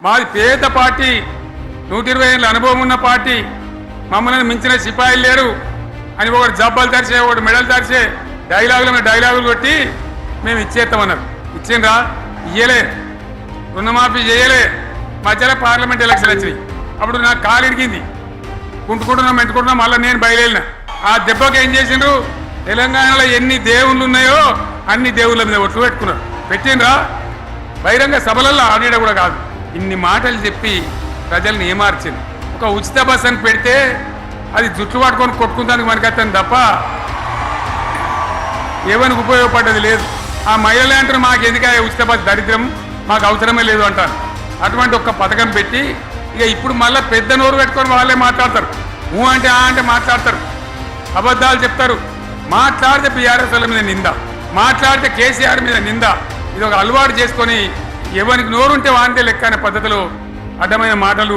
మాది పేద పార్టీ, 120 ఏళ్ళ అనుభవం ఉన్న పార్టీ, మమ్మల్ని మించిన సిపాయిలు లేరు అని ఒకటి జబ్బలు తరిచే, ఒకటి మెడలు తరిచే డైలాగులు కొట్టి మేము ఇచ్చేస్తామన్నారు. ఇచ్చిండ్రా? ఇయ్యలే. రుణమాఫీ చేయలే. మధ్యలో పార్లమెంట్ ఎలక్షన్ వచ్చినాయి. అప్పుడు నాకు కాలు ఇరిగింది, మెంటుకుంటున్నాం. మళ్ళీ నేను బయలుదేరిన. ఆ దెబ్బకి ఏం చేసిండ్రు? తెలంగాణలో ఎన్ని దేవుళ్ళు ఉన్నాయో అన్ని దేవుళ్ళ మీద ఒట్లు పెట్టుకున్నారు. పెట్టిండ్రా? బహిరంగ సభలలో ఆడిడ కూడా కాదు. ఇన్ని మాటలు చెప్పి ప్రజల్ని ఏమార్చింది. ఒక ఉచిత బస్ అని పెడితే అది జుట్టు పట్టుకొని కొట్టుకుందానికి మనకత్తని తప్ప ఏమనికి ఉపయోగపడ్డది లేదు. ఆ మహిళలే అంటారు మాకు ఎందుకయ్యా ఉచిత బస్, దరిద్రం, మాకు అవసరమే లేదు అంటారు. అటువంటి ఒక్క పథకం పెట్టి ఇక ఇప్పుడు మళ్ళీ పెద్ద నోరు పెట్టుకొని వాళ్ళే మాట్లాడతారు. అంటే అంటే మాట్లాడతారు, అబద్ధాలు చెప్తారు. మాట్లాడితే బీఆర్ఎస్ వాళ్ళ మీద నింద, మాట్లాడితే కేసీఆర్ మీద నింద. ఇది ఒక అలవాటు చేసుకొని ఎవరికి నోరుంటే వాంతే లెక్క అనే పద్ధతిలో అడ్డమైన మాటలు